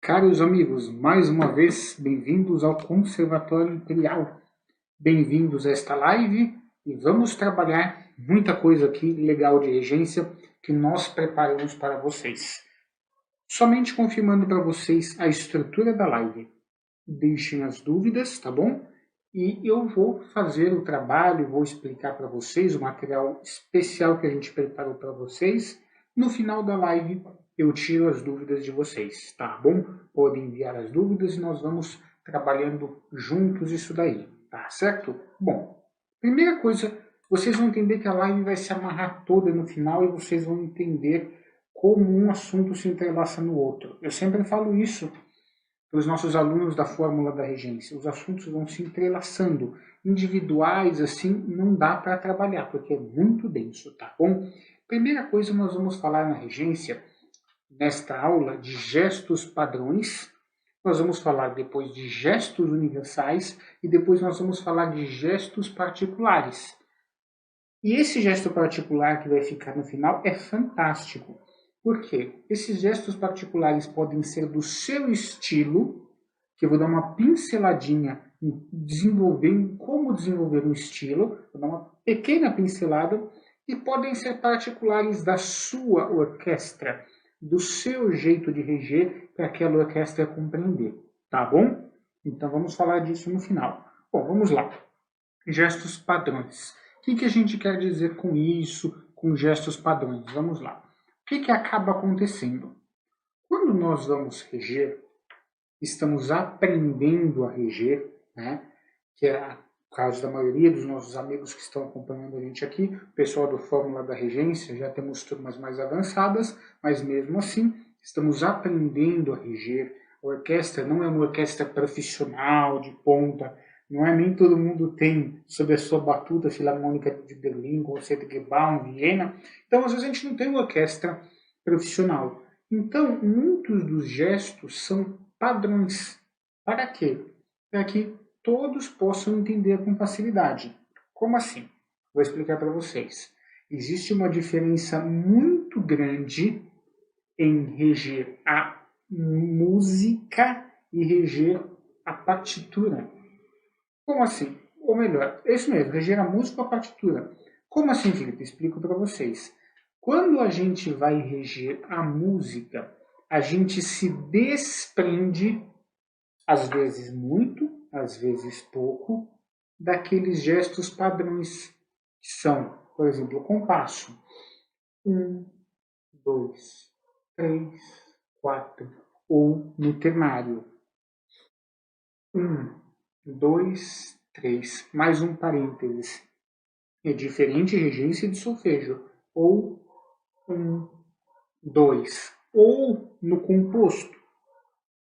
Caros amigos, mais uma vez, bem-vindos ao Conservatório Imperial. Bem-vindos a esta live e vamos trabalhar muita coisa aqui legal de regência que nós preparamos para vocês. Somente confirmando para vocês a estrutura da live. Deixem as dúvidas, tá bom? E eu vou fazer o trabalho, vou explicar para vocês o material especial que a gente preparou para vocês. No final da live, eu tiro as dúvidas de vocês, tá bom? Podem enviar as dúvidas e nós vamos trabalhando juntos isso daí, tá certo? Bom, primeira coisa, vocês vão entender que a live vai se amarrar toda no final e vocês vão entender como um assunto se entrelaça no outro. Eu sempre falo isso para os nossos alunos da Fórmula da Regência. Os assuntos vão se entrelaçando. Individuais, assim, não dá para trabalhar, porque é muito denso, tá bom? Primeira coisa, nós vamos falar na regência, nesta aula, de gestos padrões. Nós vamos falar depois de gestos universais e depois nós vamos falar de gestos particulares. E esse gesto particular que vai ficar no final é fantástico. Por quê? Esses gestos particulares podem ser do seu estilo, que eu vou dar uma pinceladinha em como desenvolver um estilo, vou dar uma pequena pincelada, e podem ser particulares da sua orquestra, do seu jeito de reger para aquela orquestra compreender, tá bom? Então vamos falar disso no final. Bom, vamos lá. Gestos padrões. O que a gente quer dizer com isso, com gestos padrões? Vamos lá. O que acaba acontecendo? Quando nós vamos reger, estamos aprendendo a reger, né? Que é o caso da maioria dos nossos amigos que estão acompanhando a gente aqui, o pessoal do Fórmula da Regência, já temos turmas mais avançadas, mas mesmo assim estamos aprendendo a reger. A orquestra não é uma orquestra profissional, de ponta, não é nem todo mundo tem sob a sua batuta a Filarmônica de Berlim, Concerto de Gebau, Viena. Então, às vezes, a gente não tem uma orquestra profissional. Então, muitos dos gestos são padrões. Para quê? Para que todos possam entender com facilidade. Como assim? Vou explicar para vocês. Existe uma diferença muito grande em reger a música e reger a partitura. Como assim? Ou melhor, é isso mesmo, reger a música ou a partitura. Como assim, Felipe? Explico para vocês. Quando a gente vai reger a música, a gente se desprende, às vezes muito, às vezes pouco, daqueles gestos padrões que são, por exemplo, o compasso. 1, 2, 3, 4. Ou no ternário. 1, 2, 3. Mais um parênteses. É diferente regência de solfejo. Ou 1, 2. Ou no composto.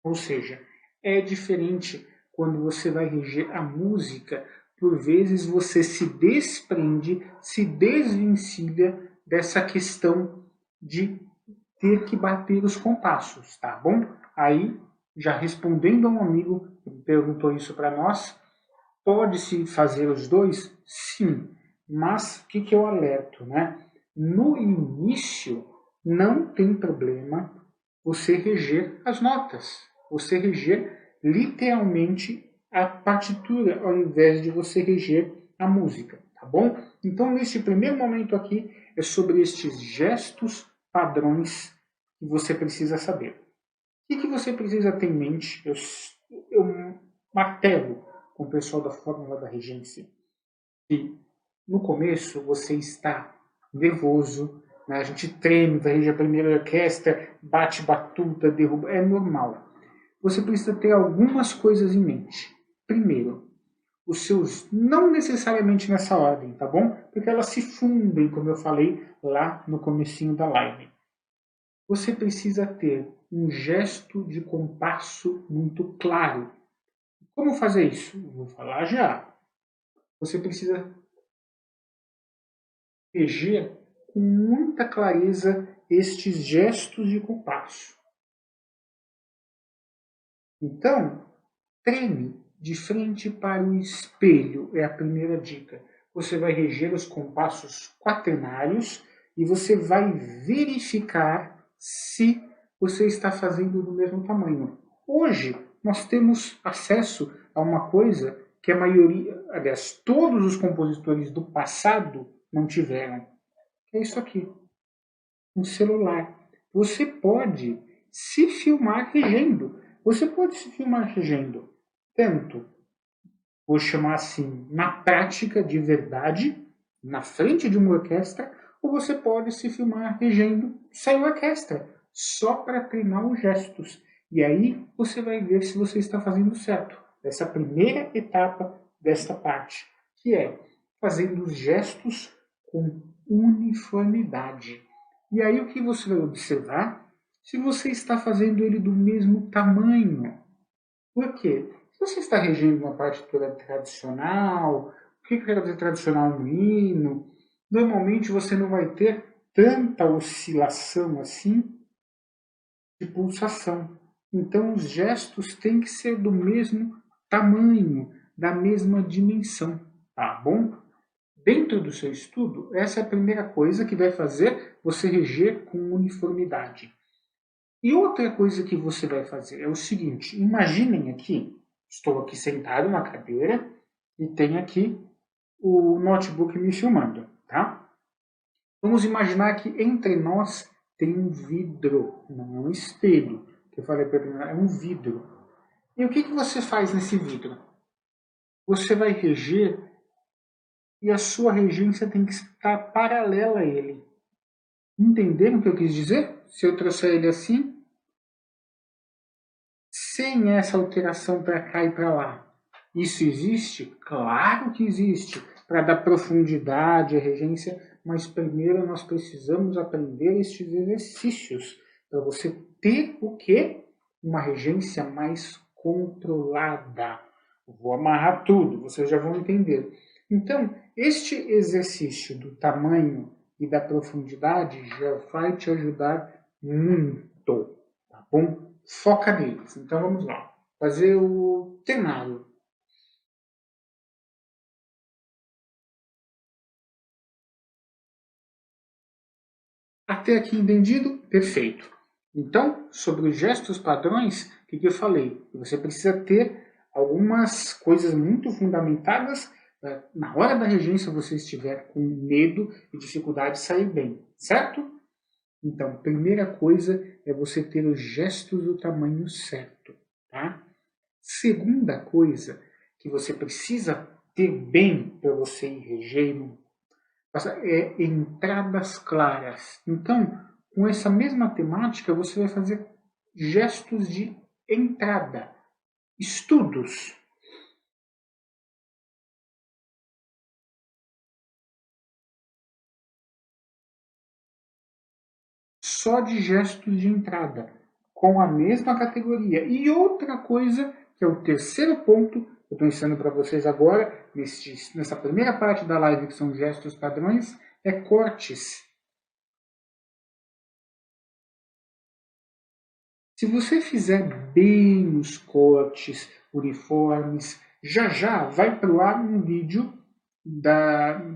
Ou seja, é diferente quando você vai reger a música. Por vezes você se desprende, se desvencilha dessa questão de ter que bater os compassos, tá bom? Aí, já respondendo a um amigo que perguntou isso para nós, pode-se fazer os dois? Sim, mas o que eu alerto, né? No início, não tem problema você reger as notas, você reger literalmente a partitura, ao invés de você reger a música, tá bom? Então, nesse primeiro momento aqui, é sobre estes gestos padrões que você precisa saber. O que você precisa ter em mente? Eu martelo com o pessoal da Fórmula da Regência que no começo você está nervoso, né? A gente treme, rege a primeira orquestra, bate batuta, derruba, é normal. Você precisa ter algumas coisas em mente. Primeiro, os seus, não necessariamente nessa ordem, tá bom? Porque elas se fundem, como eu falei lá no comecinho da live. Você precisa ter um gesto de compasso muito claro. Como fazer isso? Vou falar já. Você precisa reger com muita clareza estes gestos de compasso. Então, treine de frente para o espelho, é a primeira dica. Você vai reger os compassos quaternários e você vai verificar se você está fazendo do mesmo tamanho. Hoje, nós temos acesso a uma coisa que a maioria, aliás, todos os compositores do passado não tiveram. É isso aqui, um celular. Você pode se filmar regendo. Você pode se filmar regendo tanto, vou chamar assim, na prática de verdade, na frente de uma orquestra, ou você pode se filmar regendo sem orquestra, só para treinar os gestos. E aí você vai ver se você está fazendo certo. Essa primeira etapa desta parte, que é fazendo os gestos com uniformidade. E aí o que você vai observar? Se você está fazendo ele do mesmo tamanho. Por quê? Se você está regendo uma partitura tradicional, o que quer dizer tradicional no hino? Normalmente você não vai ter tanta oscilação assim de pulsação. Então os gestos têm que ser do mesmo tamanho, da mesma dimensão, tá bom? Dentro do seu estudo, essa é a primeira coisa que vai fazer você reger com uniformidade. E outra coisa que você vai fazer é o seguinte, imaginem aqui, estou aqui sentado na cadeira e tenho aqui o notebook me filmando, tá? Vamos imaginar que entre nós tem um vidro, não é um espelho, que eu falei para ele, é um vidro. E o que você faz nesse vidro? Você vai reger e a sua regência tem que estar paralela a ele. Entenderam o que eu quis dizer? Se eu trouxer ele assim, sem essa alteração para cá e para lá. Isso existe? Claro que existe, para dar profundidade à regência, mas primeiro nós precisamos aprender estes exercícios, para você ter o quê? Uma regência mais controlada. Vou amarrar tudo, vocês já vão entender. Então, este exercício do tamanho e da profundidade já vai te ajudar muito, tá bom? Foca neles. Então vamos lá. Fazer o cenário. Até aqui entendido? Perfeito. Então, sobre os gestos padrões, o que eu falei? Você precisa ter algumas coisas muito fundamentadas na hora da regência você estiver com medo e dificuldade de sair bem, certo? Então, primeira coisa é você ter os gestos do tamanho certo, tá? Segunda coisa que você precisa ter bem para você ir regendo é entradas claras. Então, com essa mesma temática, você vai fazer gestos de entrada, estudos. Só de gestos de entrada, com a mesma categoria. E outra coisa, que é o terceiro ponto, eu estou ensinando para vocês agora, nessa primeira parte da live, que são gestos padrões, é cortes. Se você fizer bem os cortes uniformes, já já vai para o ar um vídeo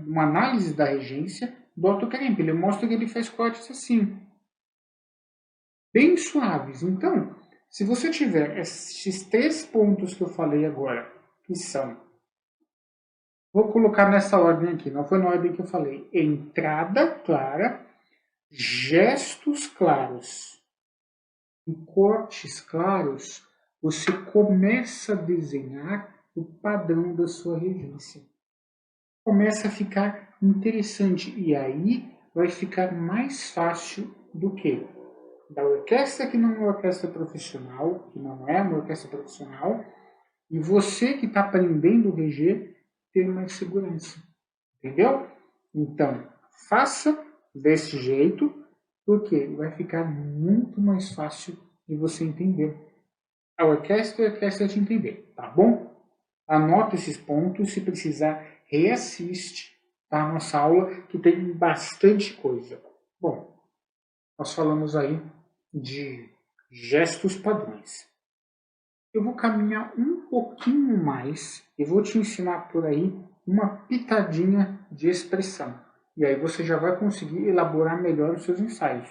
uma análise da regência do Otto Klemp. Ele mostra que ele faz cortes assim, bem suaves. Então, se você tiver esses 3 pontos que eu falei agora, que são, vou colocar nessa ordem aqui, não foi na ordem que eu falei, entrada clara, gestos claros, em cortes claros, você começa a desenhar o padrão da sua regência. Começa a ficar interessante e aí vai ficar mais fácil do que da orquestra que não é uma orquestra profissional, que não é uma orquestra profissional, e você que está aprendendo a reger ter mais segurança. Entendeu? Então, faça desse jeito, porque vai ficar muito mais fácil de você entender. A orquestra te entender, tá bom? Anota esses pontos, se precisar, reassiste a nossa aula, que tem bastante coisa. Bom, nós falamos aí de gestos padrões. Eu vou caminhar um pouquinho mais e vou te ensinar por aí uma pitadinha de expressão. E aí você já vai conseguir elaborar melhor os seus ensaios.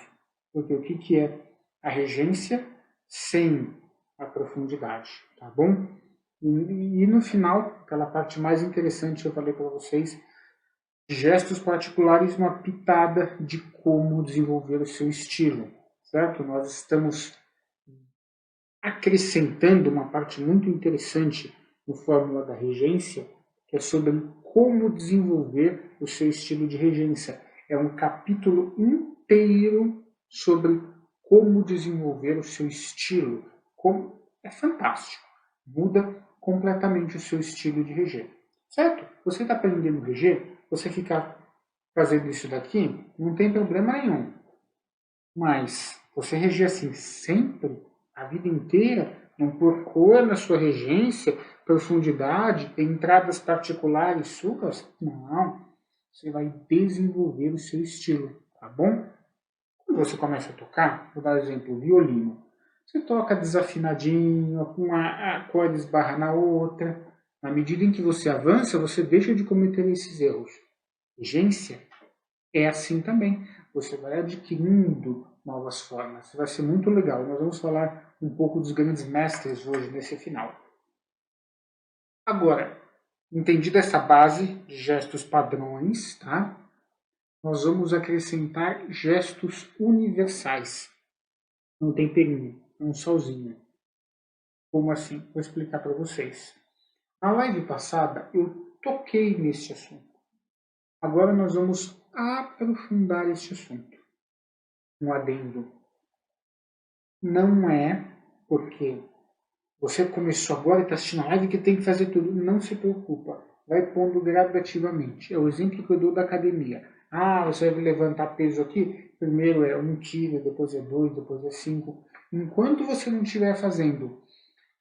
Porque o que é a regência sem a profundidade, tá bom? E no final, aquela parte mais interessante eu falei para vocês, gestos particulares, uma pitada de como desenvolver o seu estilo, certo? Nós estamos acrescentando uma parte muito interessante no Fórmula da Regência, que é sobre como desenvolver o seu estilo de regência. É um capítulo inteiro sobre como desenvolver o seu estilo. É fantástico. Muda completamente o seu estilo de reger. Certo? Você está aprendendo a reger, você ficar fazendo isso daqui, não tem problema nenhum. Mas você reger assim sempre, a vida inteira, não pôr cor na sua regência, profundidade, entradas particulares suas, não. Você vai desenvolver o seu estilo, tá bom? Quando você começa a tocar, vou dar um exemplo, violino. Você toca desafinadinho, uma acorde esbarra na outra. Na medida em que você avança, você deixa de cometer esses erros. Regência é assim também. Você vai adquirindo novas formas. Vai ser muito legal. Nós vamos falar um pouco dos grandes mestres hoje nesse final. Agora, entendida essa base de gestos padrões, tá? Nós vamos acrescentar gestos universais. Não tem perninho, é um solzinho. Como assim? Vou explicar para vocês. Na live passada, eu toquei nesse assunto. Agora nós vamos aprofundar este assunto. Um adendo. Não é porque você começou agora e está assistindo a live que tem que fazer tudo. Não se preocupa. Vai pondo gradativamente. É o exemplo que eu dou da academia. Ah, você vai levantar peso aqui? Primeiro é 1 quilo, depois é 2, depois é 5. Enquanto você não estiver fazendo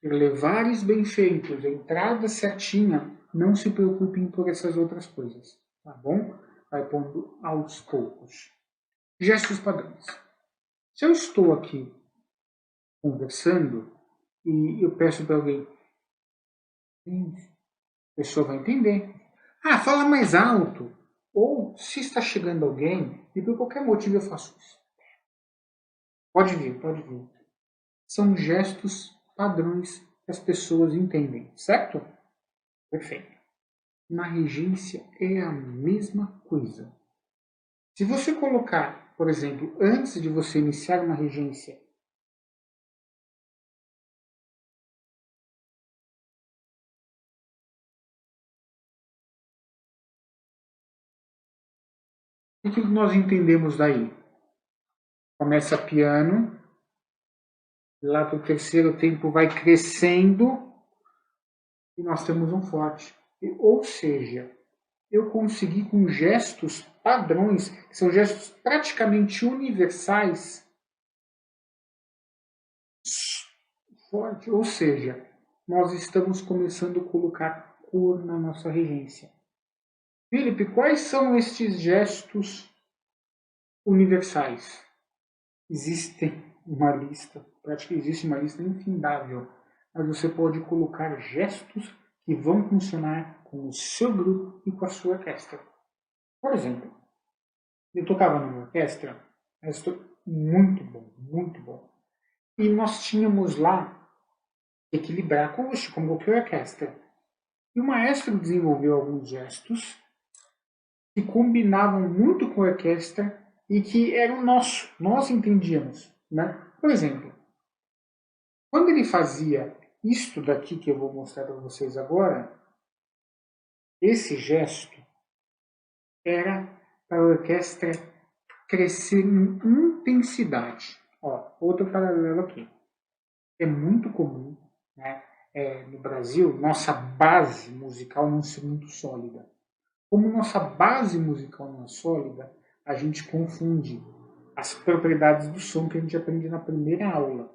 levares bem feitos, entrada certinha, não se preocupem por essas outras coisas. Tá bom? Vai pondo aos poucos. Gestos padrões. Se eu estou aqui conversando e eu peço para alguém, a pessoa vai entender. Ah, fala mais alto. Ou se está chegando alguém e por qualquer motivo eu faço isso. Pode vir, pode vir. São gestos padrões que as pessoas entendem, certo? Perfeito. Na regência é a mesma coisa. Se você colocar, por exemplo, antes de você iniciar uma regência, o que nós entendemos daí? Começa piano, lá para o terceiro tempo vai crescendo e nós temos um forte. Ou seja, eu consegui com gestos padrões, que são gestos praticamente universais, forte. Ou seja, nós estamos começando a colocar cor na nossa regência. Felipe, quais são estes gestos universais? Existe uma lista infindável, mas você pode colocar gestos que vão funcionar com o seu grupo e com a sua orquestra. Por exemplo, eu tocava numa orquestra muito bom, muito bom. E nós tínhamos lá que equilibrar como qualquer orquestra. E o maestro desenvolveu alguns gestos que combinavam muito com a orquestra e que eram nós entendíamos. Né? Por exemplo, quando ele fazia isto daqui que eu vou mostrar para vocês agora, esse gesto era para a orquestra crescer em intensidade. Ó, outro paralelo aqui. É muito comum, né, no Brasil, nossa base musical não ser muito sólida. Como nossa base musical não é sólida, a gente confunde as propriedades do som que a gente aprende na primeira aula,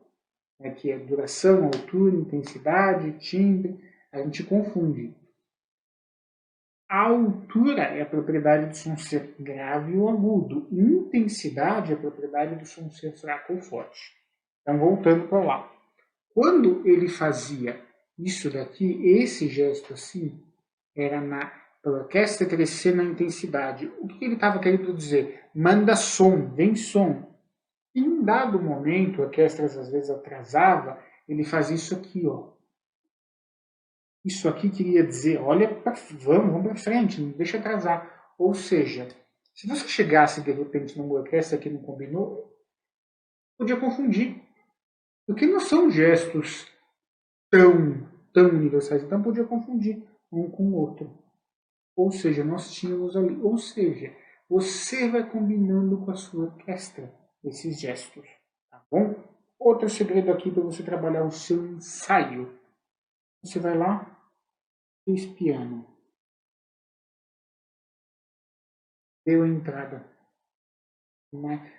né, que é duração, altura, intensidade, timbre, a gente confunde. A altura é a propriedade do som ser grave ou agudo. Intensidade é a propriedade do som ser fraco ou forte. Então, voltando para lá. Quando ele fazia isso daqui, esse gesto assim, era para a orquestra crescer na intensidade. O que ele estava querendo dizer? Manda som, vem som. Em dado momento, a orquestra às vezes atrasava, ele fazia isso aqui, ó. Isso aqui queria dizer, olha, vamos para frente, não deixa atrasar. Ou seja, se você chegasse de repente numa orquestra que não combinou, podia confundir. Porque não são gestos tão universais, então podia confundir um com o outro. Ou seja, nós tínhamos ali, ou seja, você vai combinando com a sua orquestra esses gestos, tá bom? Outro segredo aqui para você trabalhar o seu ensaio. Você vai lá, fez piano, deu a entrada.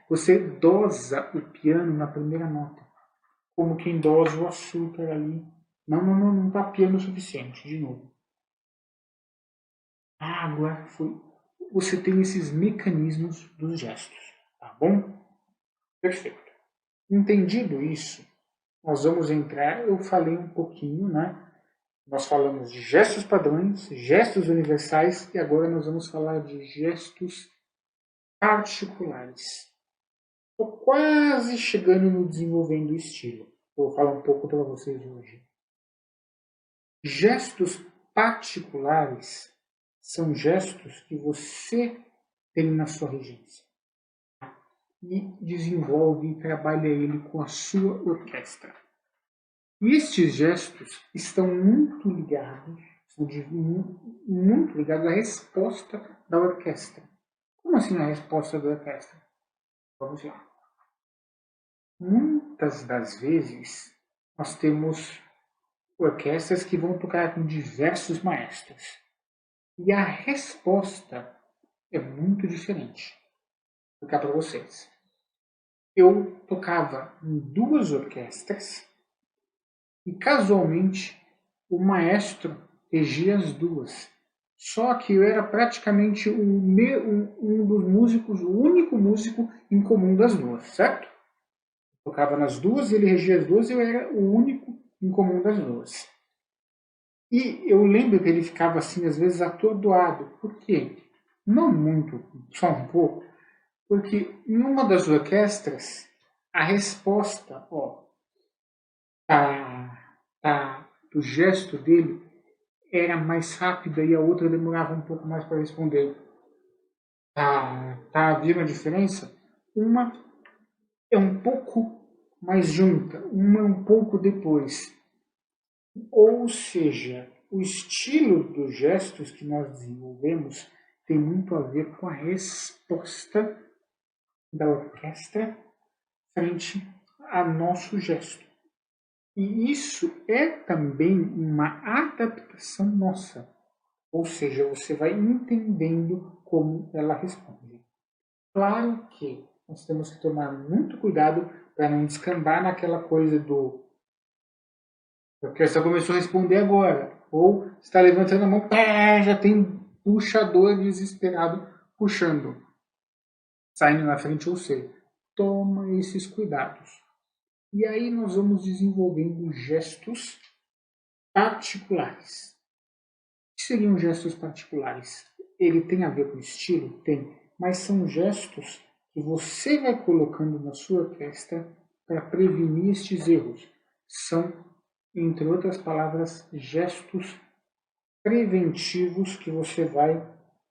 Você dosa o piano na primeira nota, como quem dosa o açúcar ali. Não está piano o suficiente, de novo. Água, você tem esses mecanismos dos gestos, tá bom? Perfeito. Entendido isso, nós vamos entrar, eu falei um pouquinho, né? Nós falamos de gestos padrões, gestos universais, e agora nós vamos falar de gestos particulares. Estou quase chegando no desenvolvendo o estilo. Vou falar um pouco para vocês hoje. Gestos particulares são gestos que você tem na sua regência e desenvolve e trabalha ele com a sua orquestra. E estes gestos estão muito ligados à resposta da orquestra. Como assim a resposta da orquestra? Vamos lá. Muitas das vezes nós temos orquestras que vão tocar com diversos maestros. E a resposta é muito diferente. Vou explicar para vocês. Eu tocava em duas orquestras e casualmente o maestro regia as duas. Só que eu era praticamente um dos músicos, o único músico em comum das duas, certo? Eu tocava nas duas, ele regia as duas e eu era o único em comum das duas. E eu lembro que ele ficava assim, às vezes atordoado. Por quê? Não muito, só um pouco. Porque em uma das orquestras, a resposta, ó, do gesto dele era mais rápida e a outra demorava um pouco mais para responder. Havia uma diferença? Uma é um pouco mais junta, uma é um pouco depois. Ou seja, o estilo dos gestos que nós desenvolvemos tem muito a ver com a resposta da orquestra frente a nosso gesto. E isso é também uma adaptação nossa. Ou seja, você vai entendendo como ela responde. Claro que nós temos que tomar muito cuidado para não descambar naquela coisa do a orquestra começou a responder agora. Ou está levantando a mão, já tem puxador desesperado puxando, saindo na frente, ou seja, toma esses cuidados. E aí nós vamos desenvolvendo gestos particulares. O que seriam gestos particulares? Ele tem a ver com estilo? Tem. Mas são gestos que você vai colocando na sua orquestra para prevenir estes erros. São, entre outras palavras, gestos preventivos que você vai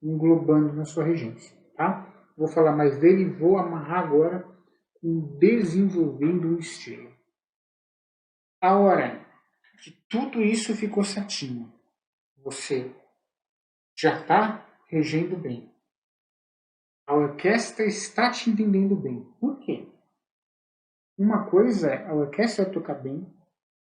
englobando na sua regência. Tá? Vou falar mais dele e vou amarrar agora com desenvolvendo o estilo. A hora que tudo isso ficou certinho, você já está regendo bem. A orquestra está te entendendo bem. Por quê? Uma coisa é a orquestra tocar bem,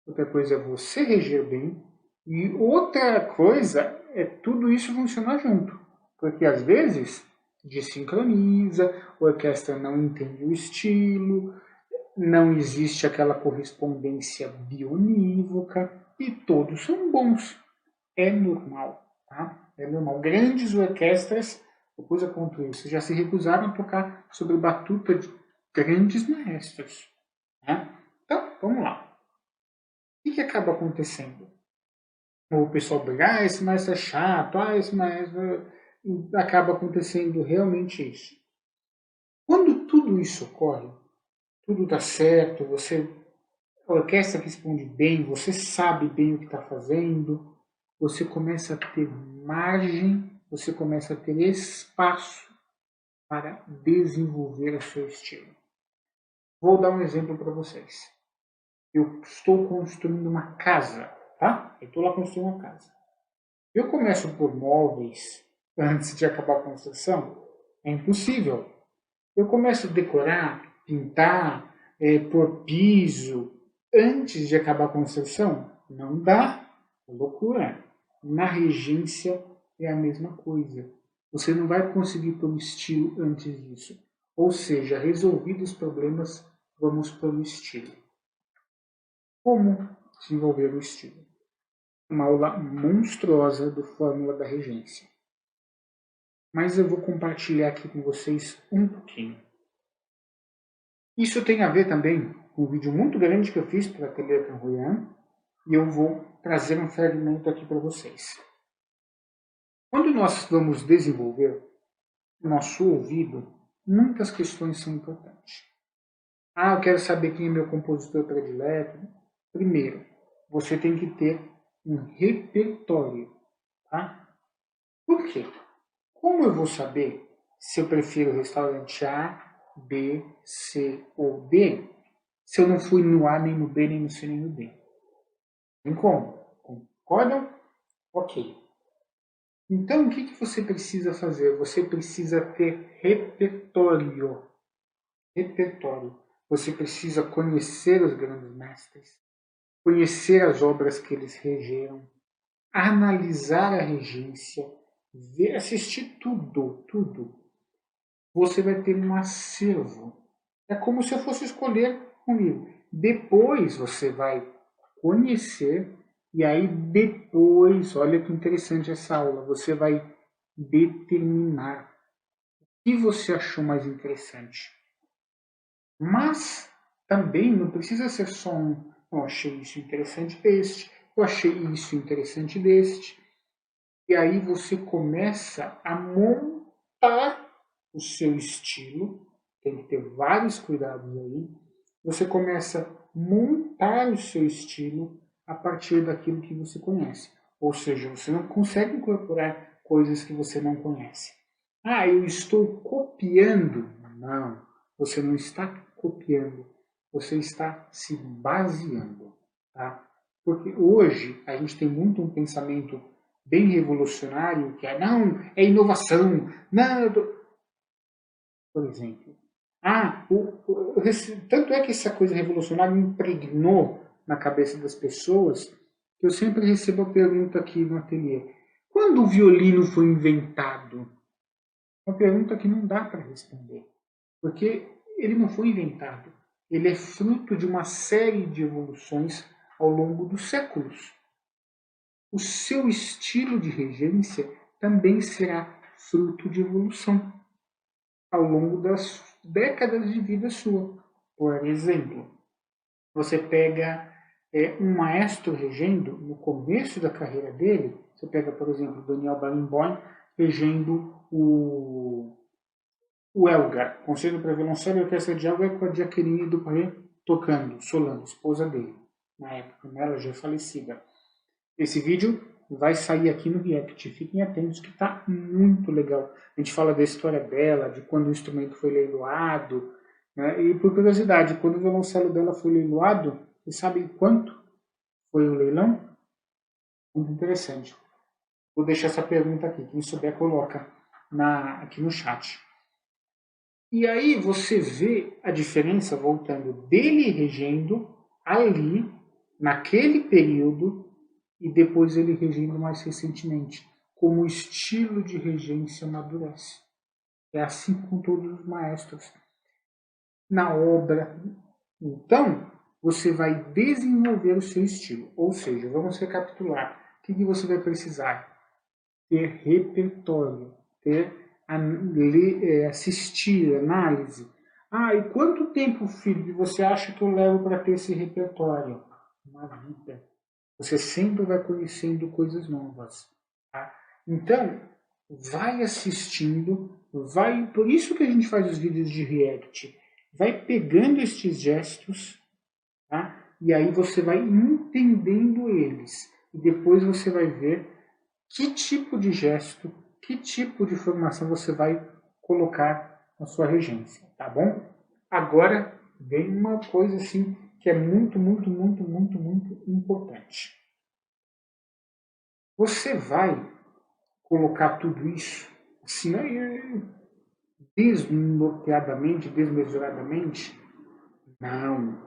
outra coisa é você reger bem, e outra coisa é tudo isso funcionar junto. Porque às vezes desincroniza, a orquestra não entende o estilo, não existe aquela correspondência bionívoca, e todos são bons. É normal, tá? É normal. Grandes orquestras, depois eu conto isso, já se recusaram a tocar sobre batuta de grandes maestros. Né? Então, vamos lá. O que acaba acontecendo? O pessoal briga, esse maestro é chato, esse maestro... Acaba acontecendo realmente isso. Quando tudo isso ocorre, tudo dá certo, a orquestra responde bem, você sabe bem o que está fazendo, você começa a ter margem, você começa a ter espaço para desenvolver o seu estilo. Vou dar um exemplo para vocês. Eu estou construindo uma casa, tá? Eu estou lá construindo uma casa. Eu começo por móveis antes de acabar a construção? É impossível. Eu começo a decorar, pintar, pôr piso antes de acabar a construção? Não dá. É loucura. Na regência é a mesma coisa. Você não vai conseguir pôr o estilo antes disso. Ou seja, resolvidos os problemas, vamos pelo estilo. Como desenvolver o estilo? Uma aula monstruosa do Fórmula da Regência. Mas eu vou compartilhar aqui com vocês um pouquinho. Isso tem a ver também com um vídeo muito grande que eu fiz para a Ateliê Canruian, e eu vou trazer um fragmento aqui para vocês. Quando nós vamos desenvolver o nosso ouvido, muitas questões são importantes. Eu quero saber quem é meu compositor predileto. Primeiro, você tem que ter um repertório. Tá? Por quê? Como eu vou saber se eu prefiro o restaurante A, B, C ou D, se eu não fui no A, nem no B, nem no C, nem no D? Tem como? Concordam? Ok. Então, o que você precisa fazer? Você precisa ter repertório. Repertório. Você precisa conhecer os grandes mestres, conhecer as obras que eles regeram, analisar a regência, ver, assistir tudo. Você vai ter um acervo. É como se eu fosse escolher um livro. Depois você vai conhecer e aí depois, olha que interessante essa aula, você vai determinar o que você achou mais interessante. Mas também não precisa ser só eu achei isso interessante deste, eu achei isso interessante deste. E aí você começa a montar o seu estilo, tem que ter vários cuidados aí. Você começa a montar o seu estilo a partir daquilo que você conhece. Ou seja, você não consegue incorporar coisas que você não conhece. Eu estou copiando. Não, você não está copiando. Você está se baseando. Tá? Porque hoje a gente tem muito um pensamento bem revolucionário que não, é inovação. Não, por exemplo. Tanto é que essa coisa revolucionária me impregnou na cabeça das pessoas que eu sempre recebo a pergunta aqui no ateliê. Quando o violino foi inventado? Uma pergunta que não dá para responder. Porque ele não foi inventado. Ele é fruto de uma série de evoluções ao longo dos séculos. O seu estilo de regência também será fruto de evolução ao longo das décadas de vida sua. Por exemplo, você pega um maestro regendo no começo da carreira dele, você pega, por exemplo, Daniel Barenboim regendo o Elgar, Conselho para Violoncelo e Orquestra de Elgar, com a Jacqueline Dupré tocando, solando, esposa dele, na época, ela já é falecida. Esse vídeo vai sair aqui no React, fiquem atentos que está muito legal. A gente fala da história dela, de quando o instrumento foi leiloado, né? E por curiosidade, quando o violoncelo dela foi leiloado, vocês sabem quanto foi o leilão? Muito interessante. Vou deixar essa pergunta aqui, quem souber coloca aqui no chat. E aí você vê a diferença, voltando, dele regendo ali, naquele período, e depois ele regendo mais recentemente, como o estilo de regência amadurece. É assim com todos os maestros. Na obra, então, você vai desenvolver o seu estilo. Ou seja, vamos recapitular. O que você vai precisar? Ter repertório, assistir, análise. E quanto tempo, filho, você acha que eu levo para ter esse repertório? Uma vida. Você sempre vai conhecendo coisas novas. Tá? Então, vai assistindo, por isso que a gente faz os vídeos de React. vai pegando estes gestos, tá? E aí você vai entendendo eles. E depois você vai ver que tipo de gesto, que tipo de formação você vai colocar na sua regência, tá bom? Agora vem uma coisa assim que é muito, muito, muito, muito, muito importante. Você vai colocar tudo isso assim, desnorteadamente, desmesuradamente? Não.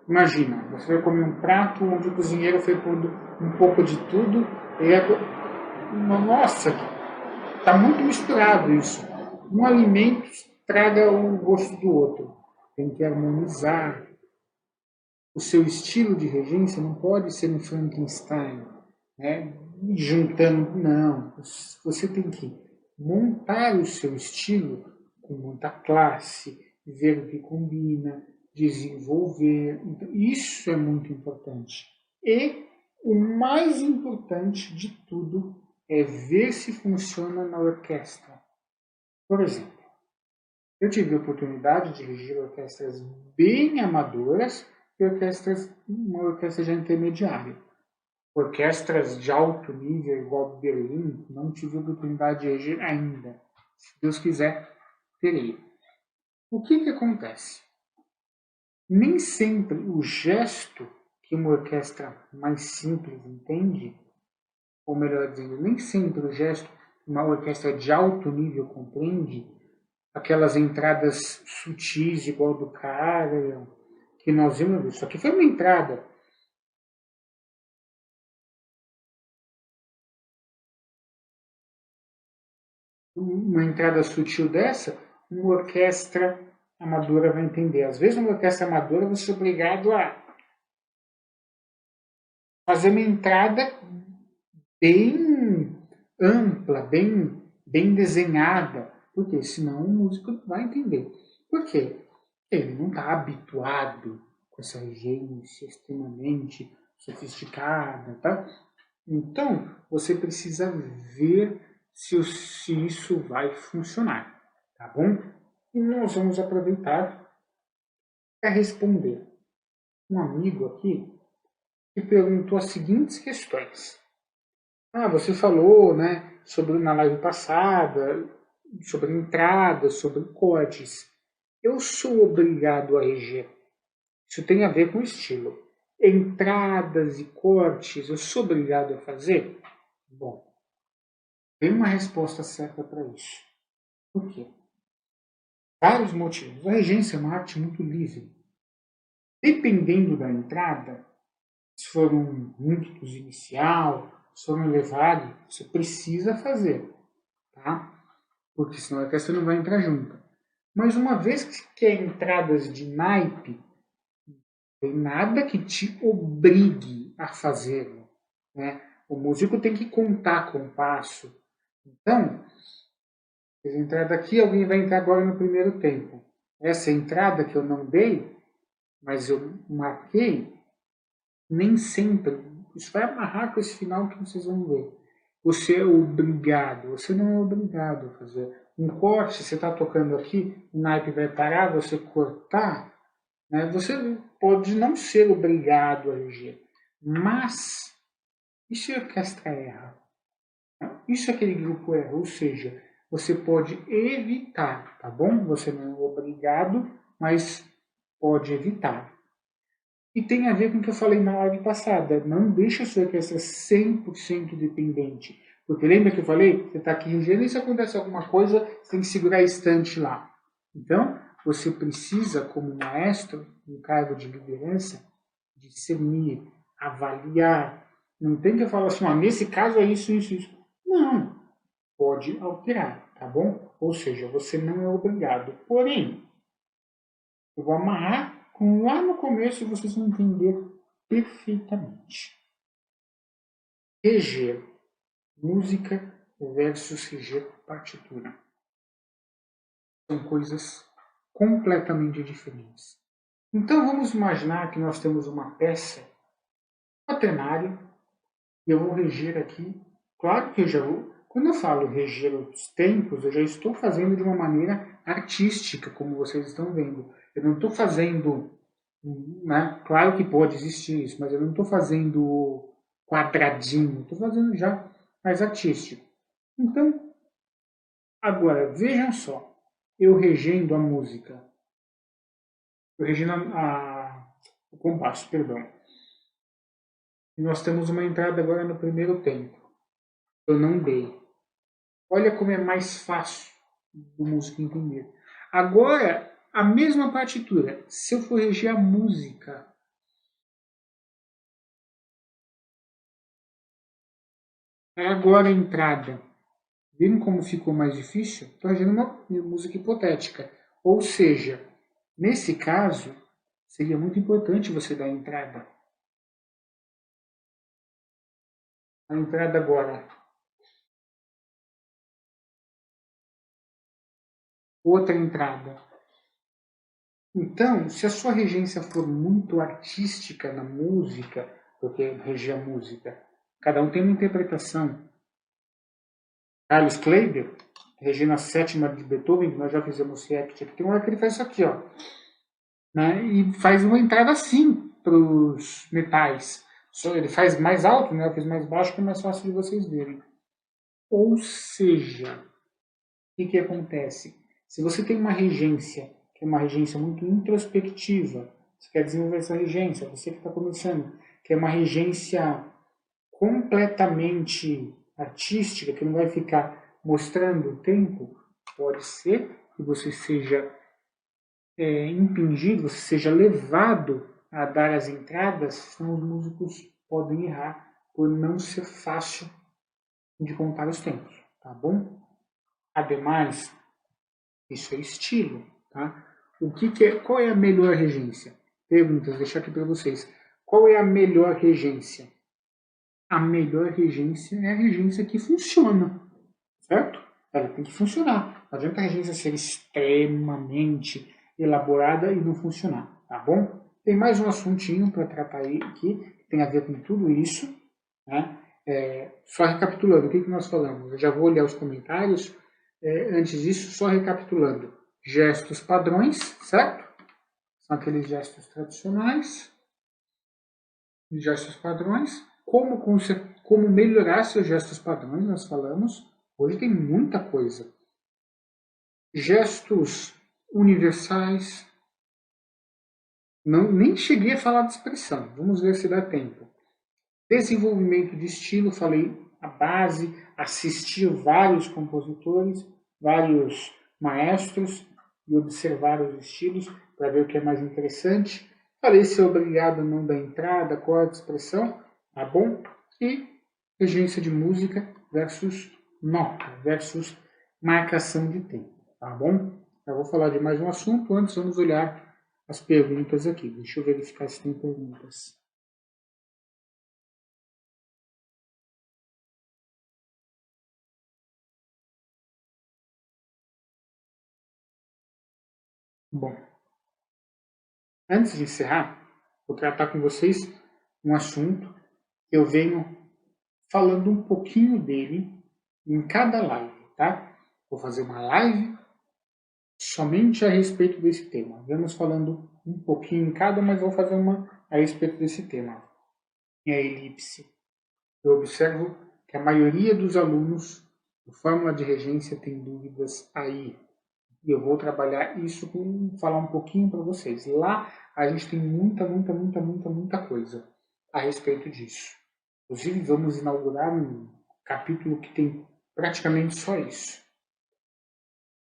Imagina, você vai comer um prato onde o cozinheiro foi pondo um pouco de tudo e nossa, está muito misturado isso. Um alimento traga o gosto do outro. Tem que harmonizar. O seu estilo de regência não pode ser um Frankenstein, né? Juntando, não. Você tem que montar o seu estilo com muita classe, ver o que combina, desenvolver. Então, isso é muito importante. E o mais importante de tudo é ver se funciona na orquestra. Por exemplo, eu tive a oportunidade de dirigir orquestras bem amadoras e uma orquestra já intermediária. Orquestras de alto nível, igual Berlim, não tive a oportunidade de dirigir ainda. Se Deus quiser, terei. O que acontece? Nem sempre o gesto que uma orquestra mais simples entende, ou melhor dizendo, nem sempre o gesto que uma orquestra de alto nível compreende, aquelas entradas sutis igual do cara, que nós vimos, isso aqui foi uma entrada. Uma entrada sutil dessa, uma orquestra amadora vai entender. Às vezes, uma orquestra amadora você é obrigado a fazer uma entrada bem ampla, bem desenhada, porque senão o músico não vai entender. Por quê? Ele não está habituado com essa regência extremamente sofisticada, tá? Então, você precisa ver se isso vai funcionar, tá bom? E nós vamos aproveitar para responder. Um amigo aqui que perguntou as seguintes questões. Você falou, né, sobre na live passada, sobre entradas, sobre cortes. Eu sou obrigado a reger. Isso tem a ver com estilo. Entradas e cortes, eu sou obrigado a fazer? Bom, tem uma resposta certa para isso. Por quê? Vários motivos. A regência é uma arte muito livre. Dependendo da entrada, se for um ímpetus inicial, se for um elevado, você precisa fazer, tá? Porque senão a orquestra não vai entrar junto. Mas uma vez que é entradas de naipe, tem nada que te obrigue a fazê-lo, né? O músico tem que contar com o passo. Então, essa entrada aqui, alguém vai entrar agora no primeiro tempo. Essa entrada que eu não dei, mas eu marquei, nem sempre. Isso vai amarrar com esse final que vocês vão ver. Você é obrigado, você não é obrigado a fazer. Um corte, você está tocando aqui, o naipe vai parar, você cortar, né? Você pode não ser obrigado a reger. Mas, e se a orquestra erra? E se aquele grupo erra? Ou seja, você pode evitar, tá bom? Você não é obrigado, mas pode evitar. E tem a ver com o que eu falei na live passada. Não deixa a sua orquestra 100% dependente. Porque lembra que eu falei? Você está aqui regendo e se acontece alguma coisa, você tem que segurar a estante lá. Então, você precisa, como maestro, um cargo de liderança, discernir, avaliar. Não tem que falar assim, nesse caso é isso, isso, isso. Não. Pode alterar, tá bom? Ou seja, você não é obrigado. Porém, eu vou amarrar com lá no começo vocês vão entender perfeitamente. Reger música versus reger partitura. São coisas completamente diferentes. Então vamos imaginar que nós temos uma peça quaternária e eu vou reger aqui. Claro que eu já vou. Quando eu falo reger os tempos, eu já estou fazendo de uma maneira artística, como vocês estão vendo. Eu não estou fazendo, né? Claro que pode existir isso, mas eu não estou fazendo quadradinho, estou fazendo já mais artístico. Então, agora, vejam só, eu regendo a música, eu regendo o compasso, perdão. E nós temos uma entrada agora no primeiro tempo. Eu não dei. Olha como é mais fácil do músico entender. Agora, a mesma partitura. Se eu for reger a música, agora a entrada. Viram como ficou mais difícil? Estou regendo uma música hipotética. Ou seja, nesse caso, seria muito importante você dar a entrada. A entrada agora. Outra entrada. Então, se a sua regência for muito artística na música, porque reger a música, cada um tem uma interpretação. Carlos Kleiber, regendo a sétima de Beethoven, que nós já fizemos react, tem uma hora que ele faz isso aqui, ó, né? E faz uma entrada assim para os metais. Ele faz mais alto, né? Faz mais baixo, que é mais fácil de vocês verem. Ou seja, o que acontece? Se você tem uma regência, que é uma regência muito introspectiva, você quer desenvolver essa regência, você que está começando, que é uma regência completamente artística, que não vai ficar mostrando o tempo, pode ser que você seja impingido, você seja levado a dar as entradas, senão os músicos podem errar por não ser fácil de contar os tempos, tá bom? Ademais, isso é estilo, tá? Qual é a melhor regência? Perguntas, deixar aqui para vocês. Qual é a melhor regência? A melhor regência é a regência que funciona, certo? Ela tem que funcionar. Não adianta a regência ser extremamente elaborada e não funcionar, tá bom? Tem mais um assuntinho para tratar aí aqui, que tem a ver com tudo isso, né? Só recapitulando, o que nós falamos? Eu já vou olhar os comentários. Antes disso, só recapitulando. Gestos padrões, certo? São aqueles gestos tradicionais. Gestos padrões. Como melhorar seus gestos padrões, nós falamos. Hoje tem muita coisa. Gestos universais. Não, nem cheguei a falar de expressão. Vamos ver se dá tempo. Desenvolvimento de estilo, falei a base, assistir vários compositores, vários maestros e observar os estilos para ver o que é mais interessante. Falei ser obrigado a não dar entrada, corte, expressão, tá bom? E regência de música versus nota, versus marcação de tempo, tá bom? Eu vou falar de mais um assunto, antes vamos olhar as perguntas aqui. Deixa eu verificar se tem perguntas. Bom, antes de encerrar, vou tratar com vocês um assunto que eu venho falando um pouquinho dele em cada live, tá? Vou fazer uma live somente a respeito desse tema. Vamos falando um pouquinho em cada, mas vou fazer uma a respeito desse tema. É a elipse. Eu observo que a maioria dos alunos do Fórmula de Regência tem dúvidas aí. E eu vou trabalhar isso falar um pouquinho para vocês. Lá a gente tem muita coisa a respeito disso. Inclusive vamos inaugurar um capítulo que tem praticamente só isso.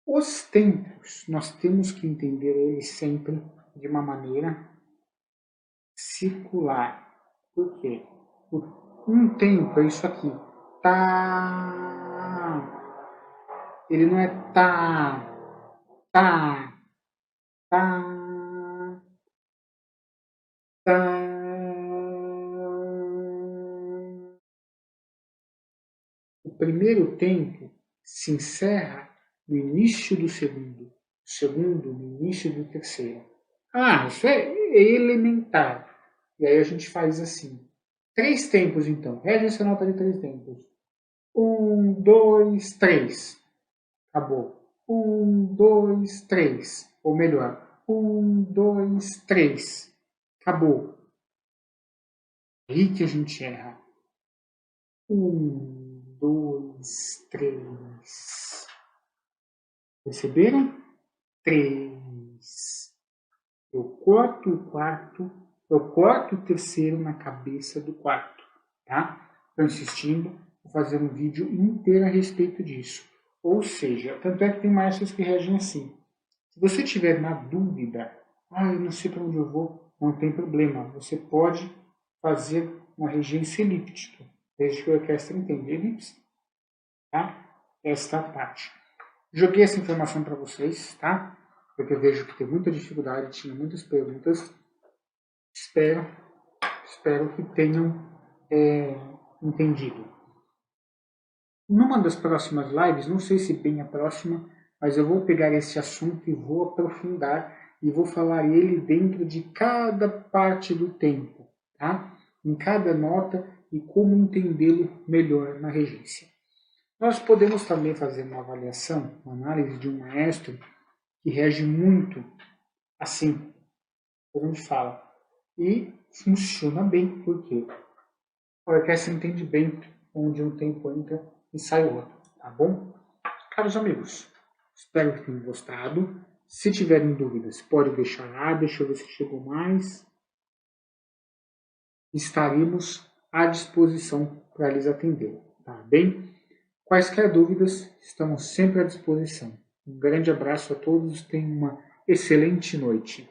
Os tempos, nós temos que entender eles sempre de uma maneira circular. Por quê? Um tempo é isso aqui. Tá. Ele não é tá. Tá. Tá. Tá. O primeiro tempo se encerra no início do segundo. O segundo no início do terceiro. Ah, isso é elementar. E aí a gente faz assim. 3 tempos, então. Rege essa nota de 3 tempos. 1, 2, 3. Acabou. 1, 2, 3. Ou melhor, 1, 2, 3. Acabou. Aí que a gente erra. 1, 2, 3. Perceberam? 3. Eu corto o quarto, eu corto o terceiro na cabeça do quarto, tá? Estou insistindo, vou fazer um vídeo inteiro a respeito disso. Ou seja, tanto é que tem maestros que reagem assim. Se você tiver na dúvida, eu não sei para onde eu vou, não tem problema. Você pode fazer uma regência elíptica, desde que a orquestra entenda elipse, tá? Esta parte. Joguei essa informação para vocês, tá? Porque eu vejo que tem muita dificuldade, tinha muitas perguntas. Espero que tenham entendido. Numa das próximas lives, não sei se bem a próxima, mas eu vou pegar esse assunto e vou aprofundar e vou falar ele dentro de cada parte do tempo, tá? Em cada nota e como entendê-lo melhor na regência. Nós podemos também fazer uma avaliação, uma análise de um maestro que rege muito assim, como a gente fala, e funciona bem, porque a orquestra entende bem onde um tempo entra e sai o outro, tá bom? Caros amigos, espero que tenham gostado. Se tiverem dúvidas, pode deixar lá, deixa eu ver se chegou mais. Estaremos à disposição para lhes atender, tá bem? Quaisquer dúvidas, estamos sempre à disposição. Um grande abraço a todos, tenham uma excelente noite.